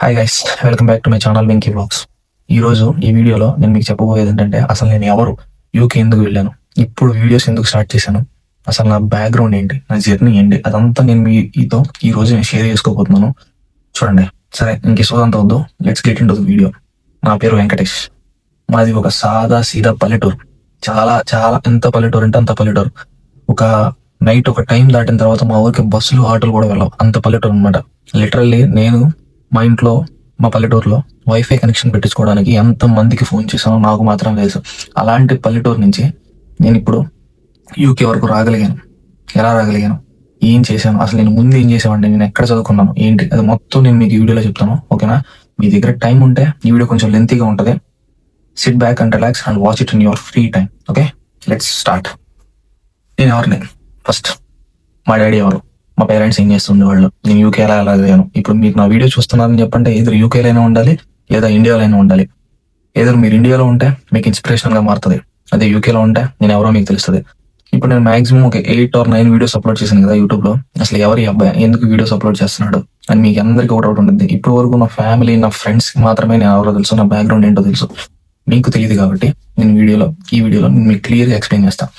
Hi guys, welcome back to my channel Venky vlogs. ఈరోజు ఈ వీడియోలో నేను మీకు చెప్పబోయేది ఏంటంటే అసలు నేను ఎవరు, యూకే ఎందుకు వెళ్ళాను, ఇప్పుడు వీడియోస్ ఎందుకు స్టార్ట్ చేశాను, అసలు నా బ్యాక్గ్రౌండ్ ఏంటి, నా జర్నీ ఏంటి, అదంతా నేను మీతో ఈ రోజు నేను షేర్ చేసుకోబోతున్నాను. చూడండి. సరే, ఇంక సోదంతా వద్దు, let's get in to the video. నా పేరు వెంకటేష్. మాది ఒక సాదా సీదా పల్లెటూరు. చాలా చాలా ఎంత పల్లెటూరు అంటే అంత పల్లెటూరు. ఒక నైట్ ఒక టైం దాటిన తర్వాత మా ఊరికి బస్సులు ఆటోలు కూడా వెళ్ళవు, అంత పల్లెటూరు అనమాట. లిటరల్లీ నేను మా ఇంట్లో మా పల్లెటూరులో వైఫై కనెక్షన్ పెట్టించుకోవడానికి ఎంత మందికి ఫోన్ చేశానో నాకు మాత్రం తెలుసు. అలాంటి పల్లెటూరు నుంచి నేను ఇప్పుడు యూకే వరకు రాగలిగాను. ఎలా రాగలిగాను, ఏం చేశాను, అసలు నేను ముందు ఏం చేసామంటే నేను ఎక్కడ చదువుకున్నాను ఏంటి, అది మొత్తం నేను మీకు ఈ వీడియోలో చెప్తాను. ఓకేనా? మీ దగ్గర టైం ఉంటే ఈ వీడియో కొంచెం లెంతీగా ఉంటుంది. SIT back and relax and watch it in your free time. Okay, let's start. నేను ఎవరిని? ఫస్ట్ మా డాడీ ఎవరు, మా పేరెంట్స్ ఏం చేస్తుండేవాళ్ళు, నేను యూకే ఎలా వెళ్ళాను. ఇప్పుడు మీకు నా వీడియో చూస్తున్నారని చెప్పంటే ఎదురు యూకేలోనే ఉండాలి లేదా ఇండియాలోనే ఉండాలి. ఎదురు మీరు ఇండియాలో ఉంటే మీకు ఇన్స్పిరేషన్ గా మారుతుంది, అదే యూకేలో ఉంటే నేను ఎవరో మీకు తెలుస్తుంది. ఇప్పుడు నేను మాక్సిమం ఒక 8 or 9 వీడియోస్ అప్లోడ్ చేశాను కదా యూట్యూబ్ లో. అసలు ఎవరి అబ్బాయి ఎందుకు వీడియోస్ అప్లోడ్ చేస్తున్నాడు అని మీకు అందరికీ ఒకటి ఒకటి ఉంటుంది. ఇప్పటి వరకు నా ఫ్యామిలీ, నా ఫ్రెండ్స్ కి మాత్రమే నేను ఎవరో తెలుసు, నా బ్యాక్గ్రౌండ్ ఏంటో తెలుసు. మీకు తెలియదు కాబట్టి నేను ఈ వీడియోలో మీకు క్లియర్ గా ఎక్స్ప్లెయిన్ చేస్తాను.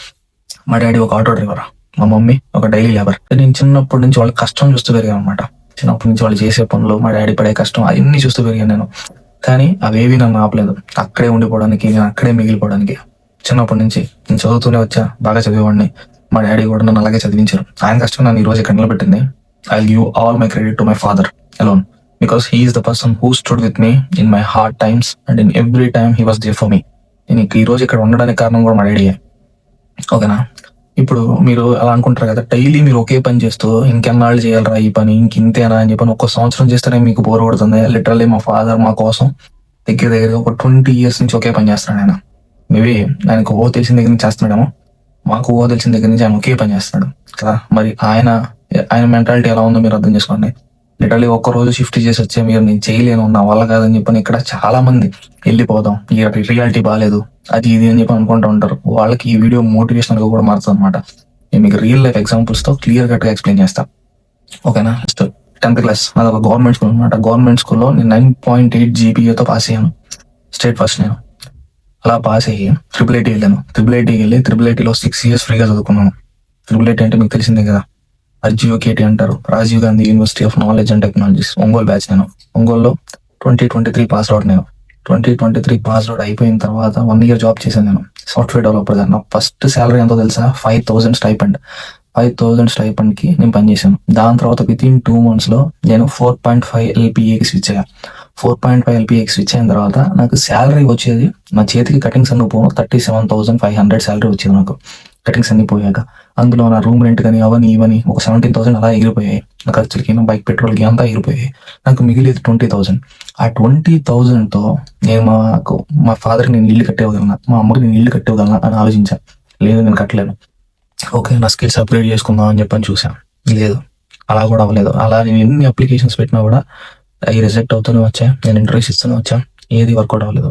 మా డాడీ ఒక ఆటో డ్రైవర్, మా మమ్మీ ఒక డైలీ లేబర్. నేను చిన్నప్పటి నుంచి వాళ్ళ కష్టం చూస్తూ పెరిగాను అనమాట. చిన్నప్పటి నుంచి వాళ్ళు చేసే పనులు, మా డాడీ పడే కష్టం, అవన్నీ చూస్తూ పెరిగాను నేను. కానీ అవేవి నన్ను ఆపలేదు అక్కడే ఉండిపోవడానికి, నేను అక్కడే మిగిలిపోవడానికి. చిన్నప్పటి నుంచి నేను చదువుతూనే వచ్చా, బాగా చదివేవాడిని. మా డాడీ కూడా నన్ను అలాగే చదివించారు. ఆయన కష్టం నన్ను ఈ రోజు ఇక్కడ నిలబెట్టింది. I give all my credit to my father alone because he is the person who stood with me in my hard times and in every time he was there for me. నేను ఈ రోజు ఇక్కడ ఉండడానికి కారణం కూడా మా డాడీయే. ఓకేనా? ఇప్పుడు మీరు అలా అనుకుంటారు కదా, డైలీ మీరు ఒకే పని చేస్తూ ఇంకెన్నాళ్ళు చేయాలరా ఈ పని, ఇంతేనా అని చెప్పని ఒక్క సంవత్సరం చేస్తేనే మీకు బోర్ కొడుతుంది. లిటరల్లీ మా ఫాదర్ మా కోసం దగ్గర ఒక 20 years నుంచి ఒకే పని చేస్తున్నాడు ఆయన. మేబీ ఆయనకు ఓ తెలిసిన దగ్గర నుంచి చేస్తున్నాడేమో, మాకు ఓ తెలిసిన దగ్గర నుంచి ఆయన ఒకే పని చేస్తున్నాడు కదా. మరి ఆయన మెంటాలిటీ ఎలా ఉందో మీరు అర్థం చేసుకోండి. లిటరల్లీ ఒక్కరోజు షిఫ్ట్ చేసి వచ్చే మీరు నేను చేయలేను, నా వల్ల కాదని చెప్పని ఇక్కడ చాలా మంది వెళ్ళిపోదాం, ఈ రియాలిటీ బాగాలేదు అది ఇది అని చెప్పి అనుకుంటూ ఉంటారు. వాళ్ళకి ఈ వీడియో మోటివేషనల్ గా కూడా మారుతుంది అనమాట. నేను మీకు రియల్ లైఫ్ ఎగ్జాంపుల్స్ తో క్లియర్ కట్ గా ఎక్స్ప్లెయిన్ చేస్తాను. ఓకేనా? ఫస్ట్ 10th క్లాస్ నాది ఒక గవర్నమెంట్ స్కూల్ అనమాట. గవర్నమెంట్ స్కూల్లో నేను 9.8 GPAతో పాస్ అయ్యాను. స్టేట్ ఫస్ట్ నేను. అలా పాస్ అయ్యి IIIT వెళ్ళాను. IIITలో 6 years ఫ్రీగా చదువుకున్నాను. IIIT అంటే మీకు తెలిసిందే కదా, RGUKT అంటారు, Rajiv Gandhi university of knowledge and technologies. Ongole batch నేను. ఒంగోలులో 2023 పాస్ అవుట్ నేను. 2023 పాస్ అవుట్ అయిపోయిన తర్వాత 1 year జాబ్ చేశాను నేను, సాఫ్ట్వేర్ డెవలపర్. నా ఫస్ట్ శాలరీ ఎంతో తెలుసా? 5,000 స్టైపెండ్. 5,000 స్టైపెండ్ కి నేను పనిచేశాను. దాని తర్వాత within 2 months లో నేను 4.5 LPAకి స్విచ్ అయ్యా. 4.5 LPAకి స్విచ్ అయిన తర్వాత నాకు శాలరీ వచ్చేది, నా చేతికి కటింగ్స్ అన్ని పోను, 37,500 శాలరీ వచ్చేది నాకు కటింగ్స్ అన్ని పోయాక. అందులో నా రూమ్ రెంట్ కానీ అవన్నీ ఇవన్నీ ఒక 17,000 అలా ఎగిరిపోయాయి. నా ఖర్చులకి, నా బైక్ పెట్రోల్కి అంతా ఎగిరిపోయాయి. నాకు మిగిలేదు 20,000. ఆ 20,000తో నేను మా ఫాదర్కి నేను ఇల్లు కట్టేవగలనా, మా అమ్మకి నేను ఇల్లు కట్టేవగలనా అని ఆలోచించాను. లేదు, నేను కట్టలేను. ఓకే, నా స్కిల్స్ అప్గ్రేడ్ చేసుకుందాం అని చెప్పని చూసాను. లేదు, అలా కూడా అవ్వలేదు. అలా నేను ఎన్ని అప్లికేషన్స్ పెట్టినా కూడా అవి రిజెక్ట్ అవుతూనే వచ్చాయి. నేను ఇంటర్వ్యూస్ ఇస్తూనే వచ్చాను, ఏది వర్కౌట్ అవ్వలేదు.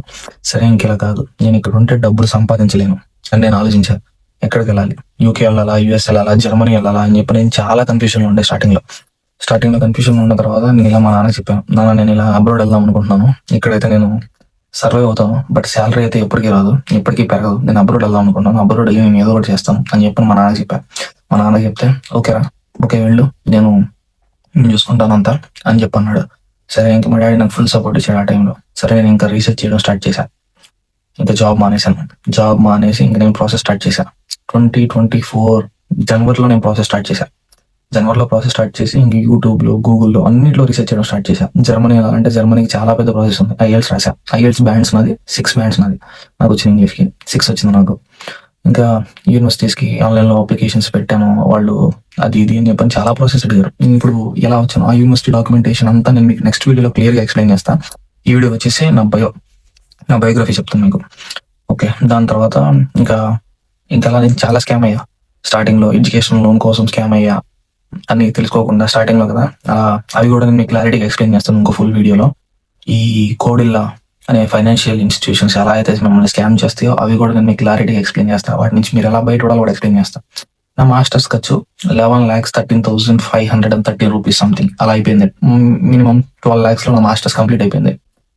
సరే, ఇంకెలా కాదు, నేను ఇక్కడ ఉంటే డబ్బులు సంపాదించలేను అని నేను ఆలోచించాను. ఎక్కడికి వెళ్ళాలి, యూకే వెళ్ళాలా, US వెళ్ళాలా, జర్మనీ వెళ్ళాలా అని చెప్పి నేను చాలా కన్ఫ్యూజన్ ఉండే. స్టార్టింగ్ లో కన్ఫ్యూజన్ ఉన్న తర్వాత నేను ఇలా మా నాన్నకి చెప్పాను, నాన్న నేను ఇలా అబ్రాడ్ వెళ్దాం అనుకుంటున్నాను, ఇక్కడైతే నేను సర్వే అవుతాను, బట్ శాలరీ అయితే ఎప్పటికీ రాదు, ఎప్పటికీ పెరగదు, నేను అబ్రాడ్ వెళ్దాం అనుకుంటున్నాను, అబ్రాడ్ వెళ్ళి నేను ఏదో ఒకటి చేస్తాను అని చెప్పి మా నాన్నకి చెప్పాను. మా నాన్నకి చెప్తే ఓకేరా, ఓకే వెళ్ళు, నేను చూసుకుంటాను అంతా అని చెప్పి అన్నాడు. సరే, ఇంకా మా డాడీ నాకు ఫుల్ సపోర్ట్ ఇచ్చాడు ఆ టైంలో. సరే, నేను ఇంకా రీసెర్చ్ చేయడం స్టార్ట్ చేశాను. ఇంకా జాబ్ మానేసి ఇంకా నేను ప్రాసెస్ స్టార్ట్ చేశాను. 2024 జనవరిలో నేను ప్రాసెస్ స్టార్ట్ చేశాను. జనవరిలో ప్రాసెస్ స్టార్ట్ చేసి ఇంక యూట్యూబ్లో, గూగుల్లో అన్నింటిలో రీసెర్చ్ చేయడం స్టార్ట్ చేశాను. జర్మనీ వెళ్ళాలంటే జర్మనీకి చాలా పెద్ద ప్రాసెస్ ఉంది. IELTS రాశాను. IELTS బ్యాండ్స్ నాది 6 బ్యాండ్స్ నాది. నాకు వచ్చింది ఇంగ్లీష్కి 6 వచ్చింది నాకు. ఇంకా యూనివర్సిటీస్కి ఆన్లైన్లో అప్లికేషన్స్ పెట్టాను. వాళ్ళు అది ఇది అని చెప్పని చాలా ప్రాసెస్ అడిగారు. ఇప్పుడు ఎలా వచ్చాను, ఆ యూనివర్సిటీ డాక్యుమెంటేషన్ అంతా నేను మీకు నెక్స్ట్ వీడియోలో క్లియర్గా ఎక్స్ప్లెయిన్ చేస్తాను. ఈ వీడియో వచ్చేసి నా బయోగ్రఫీ చెప్తాను మీకు. ఓకే, దాని తర్వాత ఇంకా అలా నేను చాలా స్కామ్ అయ్యా. స్టార్టింగ్ లో ఎడ్యుకేషన్ లోన్ కోసం స్కామ్ అయ్యా అని తెలుసుకోకుండా స్టార్టింగ్ లో కదా. అవి కూడా నేను మీకు క్లారిటీగా ఎక్స్ప్లెయిన్ చేస్తాను ఇంకో ఫుల్ వీడియోలో. ఈ కోడిల్లా అనే ఫైనాన్షియల్ ఇన్స్టిట్యూషన్స్ ఎలా అయితే మిమ్మల్ని స్కామ్ చేస్తాయో అవి కూడా నేను మీకు క్లారిటీగా ఎక్స్ప్లెయిన్ చేస్తాను. వాటి నుంచి మీరు ఎలా బయటపడాలో కూడా ఎక్స్ప్లెయిన్ చేస్తాను. నా మాస్టర్స్ ఖర్చు 11,13,530 రూపీస్ సంథింగ్ అలా అయిపోయింది. మినిమం 12 lakhs లో నా మాస్టర్స్ కంప్లీట్ అయిపోయింది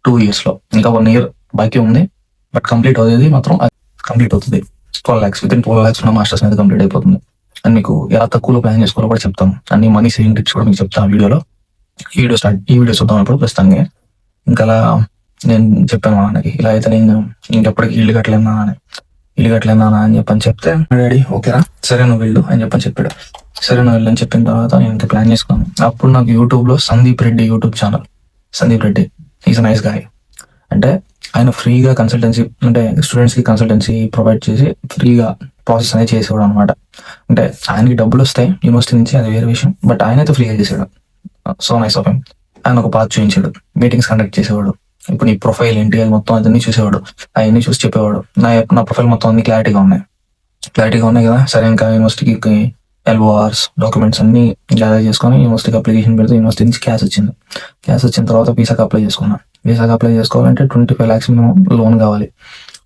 2 years లో. ఇంకా 1 year బాకీ ఉంది, బట్ కంప్లీట్ అవుతుంది మాత్రం కంప్లీట్ అవుతుంది. 12 lakhs విత్ ఇన్ 12 lakhs నా మాస్టర్స్ అనేది కంప్లీట్ అయిపోతుంది. అండ్ మీకు ఎలా తక్కువలో ప్లాన్ చేసుకోవాలో కూడా చెప్తాను. అన్ని మనీ సేవింగ్ టిప్స్ కూడా మీకు చెప్తాను వీడియోలో. ఈ వీడియో చూద్దాం ఇప్పుడు ప్రస్తుతానికి. ఇంకా అలా నేను చెప్పాను మా నాన్నకి, ఇలా అయితే నేను ఇంకెప్పటికీ ఇల్లు కట్టలేనా అని చెప్పని చెప్తే, డాడీ ఓకేరా సరే నువ్వు వెళ్ళు అని చెప్పాడు. సరే నువ్వు వెళ్ళని చెప్పిన తర్వాత నేను ఇంకా ప్లాన్ చేసుకున్నాను. అప్పుడు నాకు యూట్యూబ్ లో Sandeep Reddy YouTube channel, Sandeep Reddy is a nice guy. అంటే ఆయన ఫ్రీగా కన్సల్టెన్సీ, అంటే స్టూడెంట్స్ కి కన్సల్టెన్సీ ప్రొవైడ్ చేసి ఫ్రీగా ప్రాసెస్ అనేది చేసేవాడు అనమాట. అంటే ఆయనకి డబ్బులు వస్తాయి యూనివర్సిటీ నుంచి, అది వేరే విషయం, బట్ ఆయన అయితే ఫ్రీగా చేసాడు. So nice of him. ఆయన ఒక పాత్ చూపించాడు, మీటింగ్స్ కండక్ట్ చేసేవాడు. ఇప్పుడు నీ ప్రొఫైల్ ఏంటి అది మొత్తం అదన్నీ చూసేవాడు, అవన్నీ చూసి చెప్పేవాడు. నా ప్రొఫైల్ మొత్తం అన్ని క్లారిటీగా ఉన్నాయి కదా. సరే ఇంకా యూనివర్సిటీకి ఎల్ఓఆర్స్ డాక్యుమెంట్స్ అన్ని గ్యాదర్ చేసుకొని యూనివర్సిటీకి అప్లికేషన్ పెడితే యూనివర్సిటీ నుంచి క్యాష్ వచ్చిన తర్వాత వీసాకి అప్లై చేసుకున్నాను. వీసాకి అప్లై చేసుకోవాలంటే 25 lakhs మినిమం లోన్ కావాలి.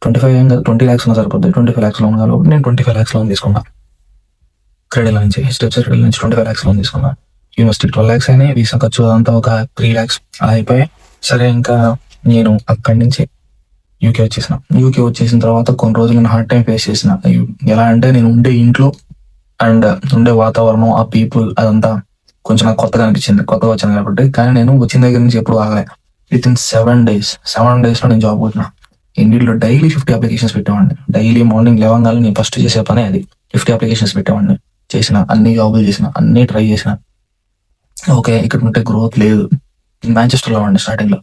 20 lakhs ఉన్నా సరిపోతుంది. 25 lakhs లోన్ కావాలి. నేను 25 lakhs లోన్ తీసుకున్నా క్రెడిట్ నుంచి, స్టెప్స్ క్రెడిట్ నుంచి 25 lakhs లోన్ తీసుకున్నా. యూనివర్సిటీ 12 lakhs అయినాయి, వీసా ఖర్చు అదంతా ఒక 3 lakhs అలా అయిపోయాయి. సరే ఇంకా నేను అక్కడి నుంచి యూకే వచ్చేసిన తర్వాత కొన్ని రోజులు నేను హార్డ్ టైం ఫేస్ చేసిన. ఎలా అంటే నేను ఉండే ఇంట్లో అండ్ ఉండే వాతావరణం, ఆ పీపుల్, అదంతా కొంచెం నాకు కొత్తగా అనిపించింది, కొత్తగా వచ్చింది కాబట్టి. కానీ నేను వచ్చిన దగ్గర నుంచి ఎప్పుడు ఆగలే. విత్ ఇన్ 7 days లో నేను జాబ్ కొట్టిన. ఇండియాలో డైలీ 50 applications పెట్టేవాడిని. డైలీ మార్నింగ్ లేవగానే నేను ఫస్ట్ చేసే పనే అది, 50 applications పెట్టేవాడిని. చేసిన అన్ని జాబులు చేసిన, అన్ని ట్రై చేసిన. ఓకే, ఇక్కడ ఉంటే గ్రోత్ లేదు. మాంచెస్టర్లో వాడిని స్టార్టింగ్ లో.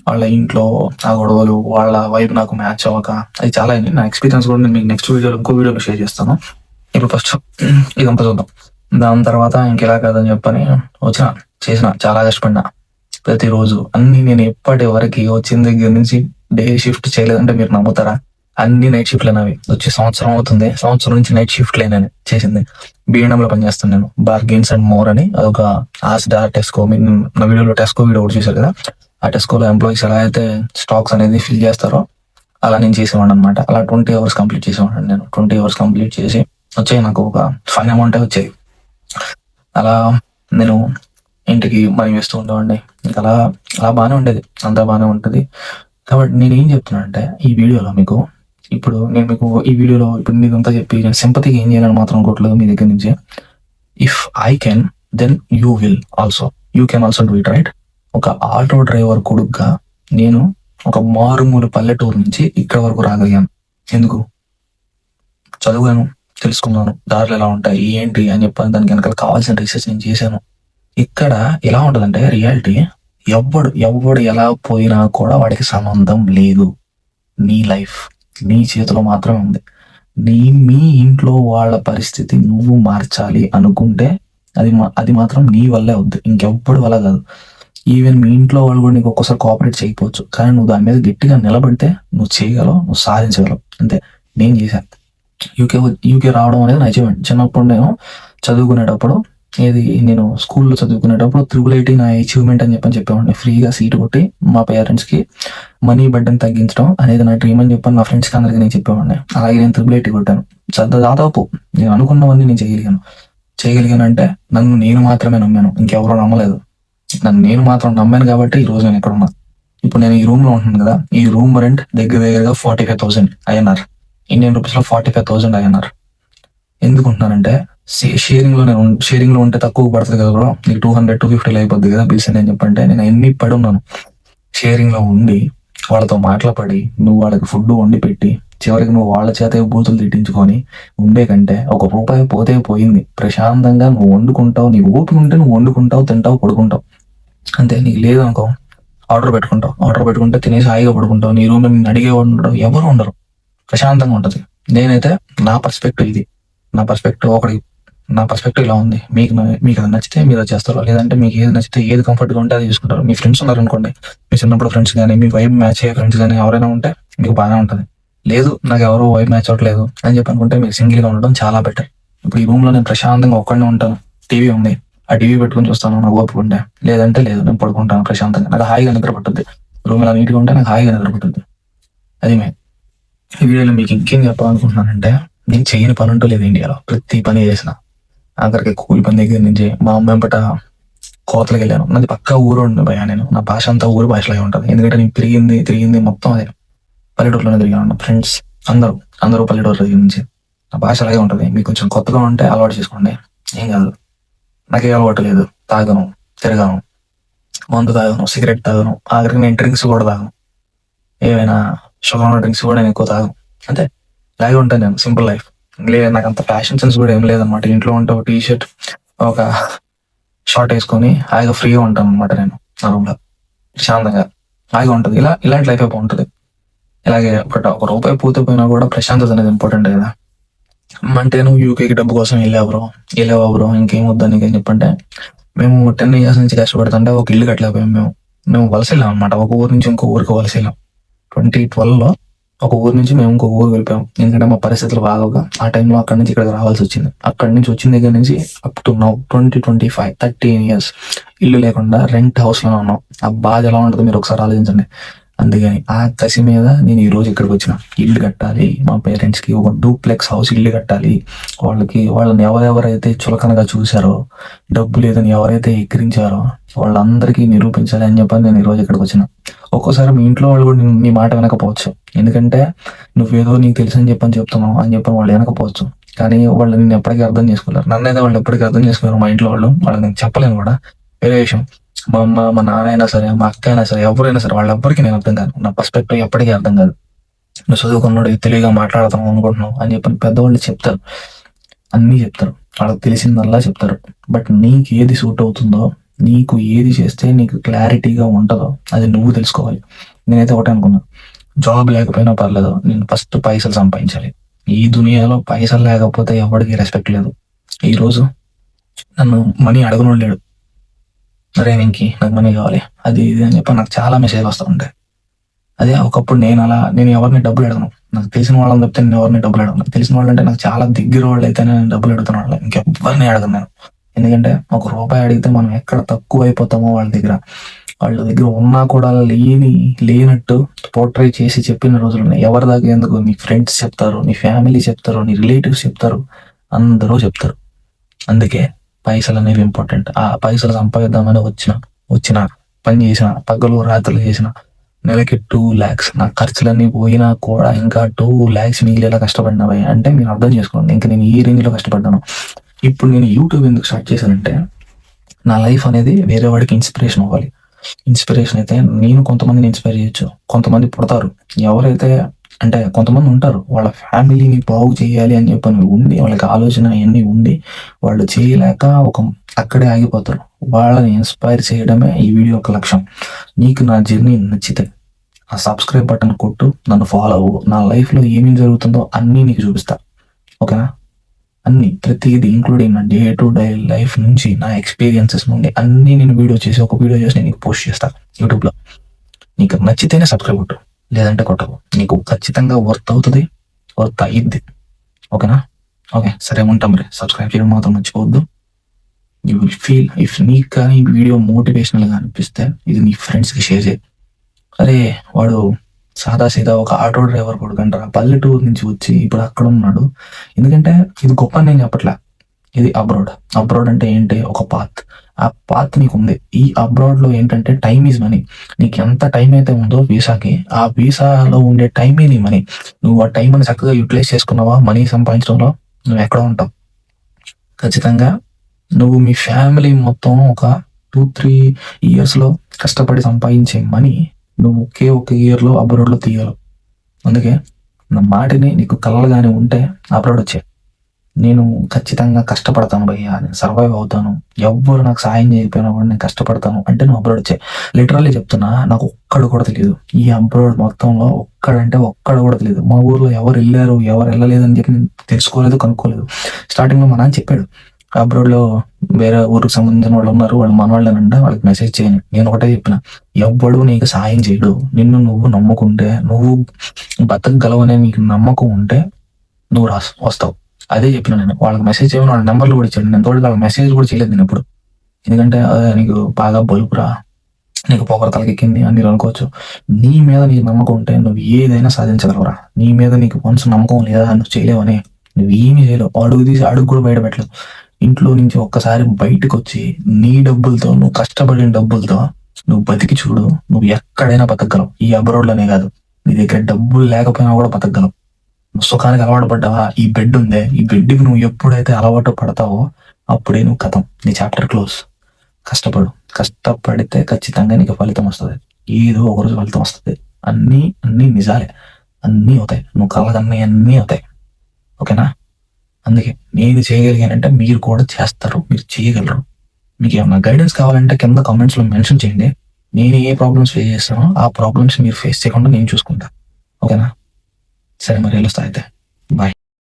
వాళ్ళ ఇంట్లో ఆ గొడవలు, వాళ్ళ వైపు నాకు మ్యాచ్ అవ్వక, అది చాలా అయింది. నా ఎక్స్పీరియన్స్ కూడా నేను మీకు నెక్స్ట్ ఇంకో వీడియోలో షేర్ చేస్తాను. ఇప్పుడు ఫస్ట్ ఇదంతా చూద్దాం. దాని తర్వాత ఇంకెలా కాదని చెప్పని చేసిన, చాలా కష్టపడినా ప్రతిరోజు. అన్ని నేను ఎప్పటి వరకు వచ్చిన దగ్గర నుంచి డే షిఫ్ట్ చేయలేదంటే మీరు నమ్ముతారా? అన్ని నైట్ షిఫ్ట్ లేనవి. వచ్చి సంవత్సరం అవుతుంది, సంవత్సరం నుంచి నైట్ షిఫ్ట్ లేనని చేసింది. B&M లో పనిచేస్తాను నేను, బార్గెన్స్ అండ్ మోర్ అని. అదొక ఆస్డా, టెస్కో, నా వీడియోలో టెస్కో వీడియో కూడా చూసారు కదా. ఆ టెస్కోలో ఎంప్లాయీస్ ఎలా అయితే స్టాక్స్ అనేది ఫిల్ చేస్తారో అలా నేను చేసేవాడిని అనమాట. అలా 20 hours కంప్లీట్ చేసేవాడిని నేను. 20 hours కంప్లీట్ చేసి వచ్చాయి నాకు ఒక ఫైన్ అమౌంట్ వచ్చాయి. అలా నేను ఇంటికి మనీ వేస్తూ ఉండేవాడిని. ఇంకా అలా బాగానే ఉండేది, అంతా బాగానే ఉంటుంది. కాబట్టి నేను ఏం చెప్తున్నా అంటే ఈ వీడియోలో మీకు, ఇప్పుడు నేను మీకు ఈ వీడియోలో ఇప్పుడు మీదంతా చెప్పి నేను సింపతికి ఏం చేయాలని మాత్రం అనుకోవట్లేదు మీ దగ్గర నుంచి. If I can then you can also do it, right? ఒక ఆటో డ్రైవర్ కొడుకుగా నేను ఒక మారుమూల పల్లెటూరు నుంచి ఇక్కడ వరకు రాగలిగాను. ఎందుకు? చదువుగాను, తెలుసుకున్నాను దారులు ఎలా ఉంటాయి ఏంటి అని చెప్పాను. దానికి వెనకాల కావాల్సిన రీసెర్చ్ నేను చేశాను. ఇక్కడ ఎలా ఉంటుందంటే రియాలిటీ, ఎవడు ఎలా పోయినా కూడా వాడికి సంబంధం లేదు. నీ లైఫ్ నీ చేతిలో మాత్రమే ఉంది. మీ ఇంట్లో వాళ్ళ పరిస్థితి నువ్వు మార్చాలి అనుకుంటే అది మాత్రం నీ వల్లే అవుద్ది, ఇంకెవ్వడి వల్ల కాదు. ఈవెన్ మీ ఇంట్లో వాళ్ళు కూడా నీకు ఒక్కోసారి కోఆపరేట్ చేయకపోవచ్చు, కానీ నువ్వు దాని మీద గట్టిగా నిలబడితే నువ్వు చేయగలవు, నువ్వు సాధించగలవు. అంతే నేను చేశాను. యూకే రావడం అనేది నా అచీవ్మెంట్. చిన్నప్పుడు నేను చదువుకునేటప్పుడు, నేను స్కూల్లో చదువుకునేటప్పుడు 888 నా అచీవ్మెంట్ అని చెప్పేవాడిని. ఫ్రీగా సీట్ కొట్టి మా పేరెంట్స్ కి మనీ బడ్డని తగ్గించడం అనేది నా డ్రీమ్ అని చెప్పాను. నా ఫ్రెండ్స్కి అందరికీ నేను చెప్పేవాడిని. అలాగే నేను 888 కొట్టాను. దాదాపు నేను అనుకున్నవన్నీ నేను చేయగలిగాను అంటే నన్ను నేను మాత్రమే నమ్మాను, ఇంకెవరో నమ్మలేదు. నేను మాత్రం నమ్మాను కాబట్టి ఈ రోజు నేను ఎక్కడ ఉన్నా. ఇప్పుడు నేను ఈ రూమ్ లో ఉంటున్నాను కదా, ఈ రూమ్ రెంట్ దగ్గరగా 45,000 INR, ఇండియన్ రూపీస్ లో 45,000 INR. ఎందుకుంటున్నానంటే షేరింగ్ లో ఉంటే తక్కువ పడుతుంది కదా బ్రో, నీకు 200-250 అయిపోద్ది కదా బిల్స్ అని చెప్పంటే, నేను ఎన్ని పడి ఉన్నాను షేరింగ్ లో ఉండి. వాళ్ళతో మాట్లాడి నువ్వు వాళ్ళకి ఫుడ్ వండి పెట్టి చివరికి నువ్వు వాళ్ళ చేత బూతులు తిట్టించుకొని ఉండే కంటే ₹1 పోతే పోయింది. ప్రశాంతంగా నువ్వు వండుకుంటావు, నీకు ఓపిక ఉంటే నువ్వు వండుకుంటావు, తింటావు, పడుకుంటావు. అంతే. నీకు లేదు అనుకో, ఆర్డర్ పెట్టుకుంటే తినేసి హాయిగా పడుకుంటావు. నీ రూమ్ నిన్ను అడిగేవాడు ఉండడు, ఎవరు ఉండరు, ప్రశాంతంగా ఉంటది. నేనైతే నా పర్స్పెక్టివ్ ఇలా ఉంది. మీకు అది నచ్చితే మీరు అది చేస్తారు, లేదంటే మీకు ఏది నచ్చితే, ఏది కంఫర్ట్ గా ఉంటే అది చూసుకుంటారు. మీ ఫ్రెండ్స్ ఉన్నారు అనుకోండి, మీ చిన్నప్పుడు ఫ్రెండ్స్ కానీ, మీ వైబ్ మ్యాచ్ అయ్యే ఫ్రెండ్స్ కానీ ఎవరైనా ఉంటే మీకు బాగానే ఉంటుంది. లేదు నాకు ఎవరు వైబ్ మ్యాచ్ అవ్వట్లేదు అని చెప్పి అనుకుంటే మీరు సింగిల్ గా ఉండడం చాలా బెటర్. ఇప్పుడు ఈ రూమ్ లో నేను ప్రశాంతంగా ఒక్కడనే ఉంటాను. టీవీ ఉంది, ఆ టీవీ పెట్టుకుని చూస్తాను నాకు ఓపిక ఉంటే, లేదంటే లేదు, నేను పడుకుంటాను ప్రశాంతంగా. నాకు హాయిగా నిద్ర పట్టుద్ది. రూమ్ ఇలా నీట్గా ఉంటే నాకు హాయిగా నిద్ర పట్టుద్ది. అది ఈ వీడియోలో మీకు ఇంకేం చెప్పాలనుకుంటున్నానంటే, నేను చేయని పని అంటూ లేదు ఇండియాలో. ప్రతి పని చేసిన. ఆఖరికి కూలి పని దగ్గర నుంచి మా అమ్మ వెంబట కోతలకు వెళ్ళాను. నాది పక్కా ఊరు ఉండి భయ. నేను నా భాష అంతా ఊరు భాషలాగే ఉంటుంది. ఎందుకంటే నేను తిరిగింది మొత్తం అదే పల్లెటూరులోనే తిరిగాను. ఫ్రెండ్స్ అందరూ పల్లెటూరు దగ్గర నుంచి. నా భాష అలాగే ఉంటుంది. మీకు కొంచెం కొత్తగా ఉంటే అలవాటు చేసుకోండి, ఏం కాదు. నాకే అలవాటు లేదు. తాగను, తిరగాను, మందు తాగను, సిగరెట్ తాగను, ఆఖరికి నేను డ్రింక్స్ కూడా తాగను. ఏమైనా షుగర్ ఉన్న డ్రింక్స్ కూడా నేను ఎక్కువ తాగను. అంతే, ఇలాగే ఉంటాను నేను. Simple life. లేదు, నాకు అంత ఫ్యాషన్ సెన్స్ కూడా ఏం లేదనమాట. ఇంట్లో ఉంటే ఒక టీ షర్ట్, ఒక షార్ట్ వేసుకొని హాయిగా ఫ్రీగా ఉంటాను అనమాట. నేను నా రూమ్ లో ప్రశాంతంగా హాయిగా ఉంటుంది. ఇలాంటి లైఫ్ బాగుంటుంది. ఇలాగే ఒక రూపాయి పూర్తి పోయినా కూడా ప్రశాంతత అనేది ఇంపార్టెంట్ కదా. అంటే నువ్వు యూకేకి డబ్బు కోసం వెళ్ళావు బ్రో, ఇంకేం వద్దా నీకేం చెప్పంటే, మేము 10 years నుంచి కష్టపడుతుంటే ఒక ఇల్లు కట్టలేకపోయాం. మేము వలస వెళ్ళాం అనమాట. ఒక ఊరు నుంచి ఇంకో ఊరికి వలస వెళ్ళాం. 2012లో ఒక ఊరు నుంచి మేము ఇంకో ఊరు వెళ్ళిపోయాం. ఎందుకంటే మా పరిస్థితులు బాగోగా ఆ టైంలో అక్కడి నుంచి ఇక్కడికి రావాల్సి వచ్చింది. అక్కడి నుంచి వచ్చిన దగ్గర నుంచి అప్ టు నౌ 2025 13 years ఇల్లు లేకుండా రెంట్ హౌస్ లో ఉన్నాం. ఆ బాధ ఎలా ఉంటుందో మీరు ఒకసారి ఆలోచించండి. అందుకని ఆ కసి మీద నేను ఈ రోజు ఇక్కడికి వచ్చిన. ఇల్లు కట్టాలి, మా పేరెంట్స్ కి ఒక డూప్లెక్స్ హౌస్ ఇల్లు కట్టాలి. వాళ్ళని ఎవరెవరైతే చులకనగా చూశారో, డబ్బు లేదని ఎవరైతే ఎక్కిరించారో వాళ్ళందరికీ నిరూపించాలి అని చెప్పని నేను ఈ రోజు ఇక్కడికి వచ్చిన. ఒక్కోసారి మీ ఇంట్లో వాళ్ళు కూడా నీ మాట వినకపోవచ్చు. ఎందుకంటే నువ్వేదో నీకు తెలుసు అని చెప్తున్నావు అని చెప్పని వాళ్ళు వినకపోవచ్చు. కానీ వాళ్ళు నేను ఎప్పటికీ అర్థం చేసుకోలేరు. నన్నైతే వాళ్ళు ఎప్పటికీ అర్థం చేసుకోలేరు. మా ఇంట్లో వాళ్ళకి నేను చెప్పలేను కూడా. వేరే విషయం, మా అమ్మ, మా నాన్న అయినా సరే, మా అక్క అయినా సరే, ఎవరైనా సరే, వాళ్ళెవ్వరికి నేను అర్థం కాదు. నా పర్స్పెక్టివ్ ఎప్పటికీ అర్థం కాదు. నువ్వు చదువుకున్నాడు, తెలివిగా మాట్లాడతాం అనుకుంటున్నావు అని చెప్పని పెద్దవాళ్ళు చెప్తారు, అన్నీ చెప్తారు, వాళ్ళకి తెలిసిందల్లా చెప్తారు. బట్ నీకు ఏది సూట్ అవుతుందో, నీకు ఏది చేస్తే నీకు క్లారిటీగా ఉంటుందో అది నువ్వు తెలుసుకోవాలి. నేనైతే ఒకటే అనుకున్నా, జాబ్ లేకపోయినా పర్లేదు, నేను ఫస్ట్ పైసలు సంపాదించాలి. ఈ దునియాలో పైసలు లేకపోతే ఎవరికి రెస్పెక్ట్ లేదు. ఈరోజు నన్ను మనీ అడగనోడు లేడు. అరే వెంకీ, నాకు మనీ కావాలి, అది ఇది అని చెప్పి నాకు చాలా మెసేజ్లు వస్తూ ఉంటాయి. అదే ఒకప్పుడు నేను ఎవరిని డబ్బులు అడగను. నాకు తెలిసిన వాళ్ళని చెప్తే నేను ఎవరిని డబ్బులు అడగను. నాకు తెలిసిన వాళ్ళు అంటే నాకు చాలా దగ్గర వాళ్ళు అయితేనే నేను డబ్బులు అడుగుతున్న వాళ్ళు, ఇంకెవ్వరిని అడగను నేను. ఎందుకంటే ₹1 అడిగితే మనం ఎక్కడ తక్కువ అయిపోతామో వాళ్ళ దగ్గర ఉన్నా కూడా లేనట్టు పోర్ట్రేట్ చేసి చెప్పిన రోజులు ఉన్నాయి. ఎవరి దాకా ఎందుకు, నీ ఫ్రెండ్స్ చెప్తారు, నీ ఫ్యామిలీ చెప్తారు, నీ రిలేటివ్స్ చెప్తారు, అందరూ చెప్తారు. అందుకే పైసలు అనేవి ఇంపార్టెంట్. ఆ పైసలు సంపాదిద్దామని వచ్చిన పని చేసిన, పగలు రాత్రులు చేసిన, నెలకి 2 lakhs నా ఖర్చులన్నీ పోయినా కూడా ఇంకా 2 lakhs మిగిలేలా కష్టపడినవి అంటే మీరు అర్థం చేసుకోండి. ఇంకా నేను ఈ రేంజ్ లో కష్టపడ్డాను. ఇప్పుడు నేను యూట్యూబ్ ఎందుకు స్టార్ట్ చేశానంటే, నా లైఫ్ అనేది వేరే వాడికి ఇన్స్పిరేషన్ అవ్వాలి. ఇన్స్పిరేషన్ అయితే నేను కొంతమందిని ఇన్స్పైర్ చేయొచ్చు. కొంతమంది పుడతారు, ఎవరైతే అంటే కొంతమంది ఉంటారు, వాళ్ళ ఫ్యామిలీని బాగు చేయాలి అని చెప్పని ఉండి, వాళ్ళకి ఆలోచన అవన్నీ ఉండి వాళ్ళు చేయలేక అక్కడే ఆగిపోతారు. వాళ్ళని ఇన్స్పైర్ చేయడమే ఈ వీడియో యొక్క లక్ష్యం. నీకు నా జర్నీ నచ్చితే ఆ సబ్స్క్రైబ్ బటన్ కొట్టు, నన్ను ఫాలో అవ్వు. నా లైఫ్లో ఏమేమి జరుగుతుందో అన్నీ నీకు చూపిస్తా, ఓకేనా? అన్ని ప్రతిదీ ఇంక్లూడింగ్ నా డే టు డే లైఫ్ నుంచి, నా ఎక్స్పీరియన్సెస్ నుండి అన్నీ నేను ఒక వీడియో చేసి నేను పోస్ట్ చేస్తాను యూట్యూబ్లో. నీకు నచ్చితేనే సబ్స్క్రైబ్ కొట్టు, లేదంటే కొట్టవు. నీకు ఖచ్చితంగా వర్త్ అవుతుంది, వర్త్ అయ్యిద్ది, ఓకేనా? ఓకే, సరే ఉంటాం. మరి సబ్స్క్రైబ్ చేయడం మాత్రం మర్చిపోవద్దు. యూ విల్ ఫీల్, ఇఫ్ నీకు కానీ వీడియో మోటివేషనల్గా అనిపిస్తే ఇది నీ ఫ్రెండ్స్కి షేర్ చేయి. అరే వాడు సీదా ఒక ఆటో డ్రైవర్ కొడుకంటారా, పల్లెటూరు నుంచి వచ్చి ఇప్పుడు అక్కడ ఉన్నాడు. ఎందుకంటే ఇది గొప్ప అని నేను చెప్పట్లే, ఇది అబ్రాడ్ అంటే ఏంటి, ఒక పాత్. ఆ పాత్ నీకు ఉంది. ఈ అబ్రాడ్ లో ఏంటంటే టైం ఈజ్ మనీ. నీకు ఎంత టైం అయితే ఉందో వీసాకి, ఆ వీసాలో ఉండే టైమే నీ మనీ. నువ్వు ఆ టైం అని చక్కగా యూటిలైజ్ చేసుకున్నావా, మనీ సంపాదించడంలో నువ్వు ఎక్కడ ఉంటావు. ఖచ్చితంగా నువ్వు మీ ఫ్యామిలీ మొత్తం ఒక 2-3 years లో కష్టపడి సంపాదించే మనీ నువ్వు ఒక ఇయర్లో అబ్రాడ్ లో తీయాలి. అందుకే నా మాటని నీకు కలలుగానే ఉంటే అబ్రాడ్ వచ్చే. నేను ఖచ్చితంగా కష్టపడతాను భయ్యా, నేను సర్వైవ్ అవుతాను. ఎవ్వరు నాకు సాయం చేయకపోయినా కూడా నేను కష్టపడతాను అంటే నువ్వు అబ్రాడ్ వచ్చే. లిటరల్లీ చెప్తున్నా, నాకు ఒక్కడు కూడా తెలియదు ఈ అబ్రాడ్ మొత్తంలో. ఒక్కడు కూడా తెలియదు. మా ఊర్లో ఎవరు వెళ్ళారు, ఎవరు వెళ్ళలేదు అని చెప్పి నేను తెలుసుకోలేదు, కనుక్కోలేదు. స్టార్టింగ్ లో మా నాన్న చెప్పాడు, అబ్రాడ్ లో వేరే ఊరికి సంబంధించిన వాళ్ళు ఉన్నారు, వాళ్ళు మన వాళ్ళనంట, వాళ్ళకి మెసేజ్ చేయని. నేను ఒకటే చెప్పిన, ఎవ్వడు నీకు సాయం చేయడు. నిన్ను నువ్వు నమ్ముకుంటే, నువ్వు బతకగలవనే నీకు నమ్మకం ఉంటే నువ్వు వస్తావు. అదే చెప్పిన నేను. వాళ్ళకి మెసేజ్ చేయమని వాళ్ళ నెంబర్లు కూడా ఇచ్చాడు. నేను తోడు వాళ్ళకి మెసేజ్ కూడా చేయలేదు నేను ఎప్పుడు. ఎందుకంటే నీకు బాగా బలుపురా, నీకు పొగరతలకి ఎక్కింది అని మీరు అనుకోవచ్చు. నీ మీద నీకు నమ్మకం ఉంటే నువ్వు ఏదైనా సాధించగలవరా. నీ మీద నీకు మనసు నమ్మకం లేదా, నువ్వు చేయలేవని నువ్వేమీ చేయలేవు. అడుగు తీసి అడుగు కూడా బయట పెట్టలేవు. ఇంట్లో నుంచి ఒక్కసారి బయటకు వచ్చి నీ డబ్బులతో, నువ్వు కష్టపడిన డబ్బులతో నువ్వు బతికి చూడు. నువ్వు ఎక్కడైనా బతకగలవు. ఈ అబ్రాడ్లోనే కాదు, నీ దగ్గర డబ్బులు లేకపోయినా కూడా బతకగలవు. నువ్వు సుఖానికి అలవాటు పడ్డావా? ఈ బెడ్ ఉందే, ఈ బెడ్కి నువ్వు ఎప్పుడైతే అలవాటు పడతావో అప్పుడే నువ్వు కథం, నీ చాప్టర్ క్లోజ్. కష్టపడు. కష్టపడితే ఖచ్చితంగా నీకు ఫలితం వస్తుంది. ఏదో ఒకరోజు ఫలితం వస్తుంది. అన్నీ అన్నీ నిజాలే. అన్నీ అవుతాయి. నువ్వు కలగన్నీ అన్నీ అవుతాయి. ఓకేనా? అందుకే నేను చేయగలిగానంటే మీరు కూడా చేస్తారు, మీరు చేయగలరు. మీకు ఏమన్నా గైడెన్స్ కావాలంటే కింద కామెంట్స్లో మెన్షన్ చేయండి. నేను ఏ ప్రాబ్లమ్స్ ఫేస్ చేస్తానో ఆ ప్రాబ్లమ్స్ మీరు ఫేస్ చేయకుండా నేను చూసుకుంటా. ఓకేనా? సరే, మరి వెళ్ళొస్తా అయితే.